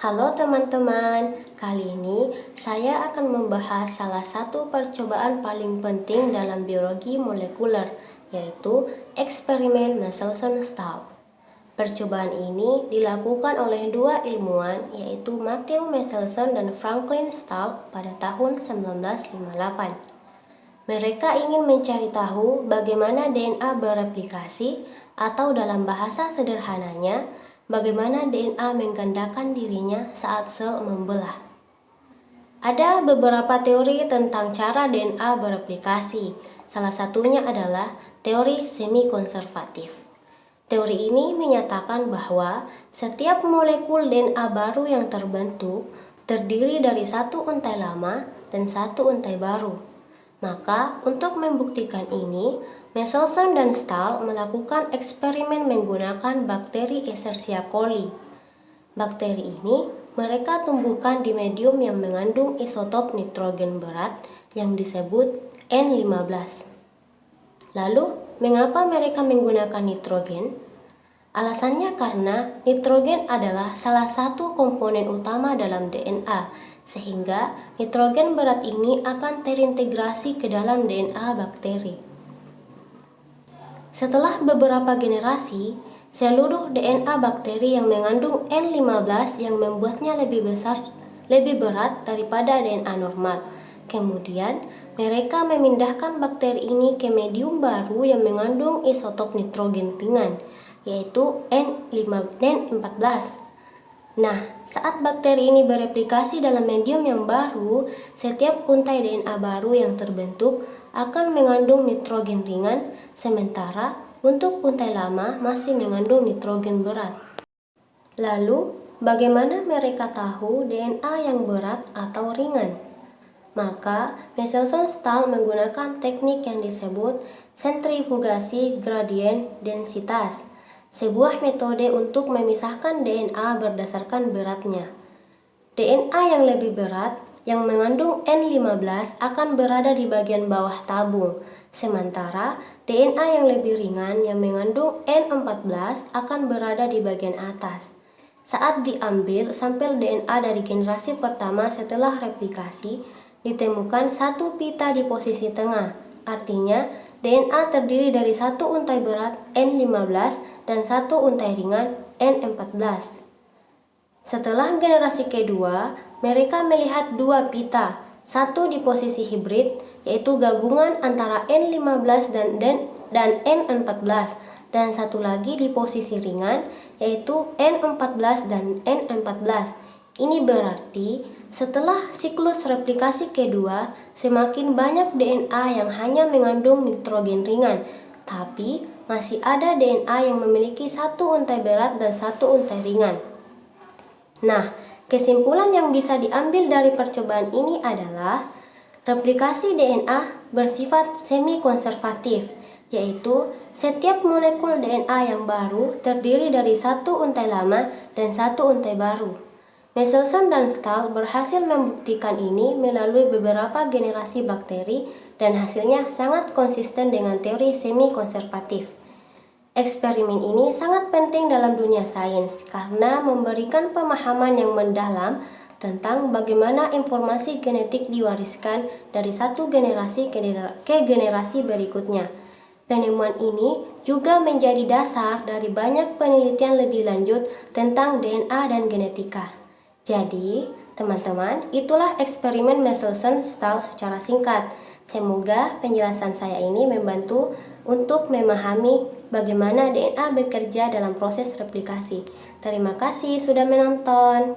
Halo teman-teman, kali ini saya akan membahas salah satu percobaan paling penting dalam biologi molekuler, yaitu eksperimen Michelson-Stahl. Percobaan ini dilakukan oleh dua ilmuwan, yaitu Matthew Michelson dan Franklin Stahl pada tahun 1958. Mereka ingin mencari tahu bagaimana DNA bereplikasi, atau dalam bahasa sederhananya, bagaimana DNA menggandakan dirinya saat sel membelah. Ada beberapa teori tentang cara DNA bereplikasi. Salah satunya adalah teori semi-konservatif. Teori ini menyatakan bahwa setiap molekul DNA baru yang terbentuk terdiri dari satu untai lama dan satu untai baru. Maka, untuk membuktikan ini, Michelson dan Stahl melakukan eksperimen menggunakan bakteri Escherichia coli. Bakteri ini mereka tumbuhkan di medium yang mengandung isotop nitrogen berat yang disebut N15. Lalu, mengapa mereka menggunakan nitrogen? Alasannya karena nitrogen adalah salah satu komponen utama dalam DNA, sehingga nitrogen berat ini akan terintegrasi ke dalam DNA bakteri. Setelah beberapa generasi, seluruh DNA bakteri yang mengandung N15 yang membuatnya lebih berat daripada DNA normal. Kemudian, mereka memindahkan bakteri ini ke medium baru yang mengandung isotop nitrogen ringan, yaitu N14. Nah, saat bakteri ini bereplikasi dalam medium yang baru, setiap untai DNA baru yang terbentuk akan mengandung nitrogen ringan, sementara untuk untai lama masih mengandung nitrogen berat. Lalu, bagaimana mereka tahu DNA yang berat atau ringan? Maka, Michelson-Stahl menggunakan teknik yang disebut sentrifugasi gradien densitas, sebuah metode untuk memisahkan DNA berdasarkan beratnya. DNA yang lebih berat, yang mengandung N15 akan berada di bagian bawah tabung, sementara DNA yang lebih ringan yang mengandung N14 akan berada di bagian atas. Saat diambil sampel DNA dari generasi pertama setelah replikasi, ditemukan satu pita di posisi tengah, artinya DNA terdiri dari satu untai berat N15 dan satu untai ringan N14. Setelah generasi kedua, mereka melihat dua pita, satu di posisi hibrid, yaitu gabungan antara N15 dan N14, dan satu lagi di posisi ringan, yaitu N14 dan N14. Ini berarti setelah siklus replikasi kedua, semakin banyak DNA yang hanya mengandung nitrogen ringan, tapi masih ada DNA yang memiliki satu untai berat dan satu untai ringan. Nah, kesimpulan yang bisa diambil dari percobaan ini adalah replikasi DNA bersifat semi-konservatif, yaitu setiap molekul DNA yang baru terdiri dari satu untai lama dan satu untai baru. Michelson dan Stahl berhasil membuktikan ini melalui beberapa generasi bakteri dan hasilnya sangat konsisten dengan teori semi-konservatif. Eksperimen ini sangat penting dalam dunia sains karena memberikan pemahaman yang mendalam tentang bagaimana informasi genetik diwariskan dari satu generasi ke generasi berikutnya. Penemuan ini juga menjadi dasar dari banyak penelitian lebih lanjut tentang DNA dan genetika. Jadi, teman-teman, itulah eksperimen Michelson-Stahl secara singkat. Semoga penjelasan saya ini membantu untuk memahami bagaimana DNA bekerja dalam proses replikasi. Terima kasih sudah menonton.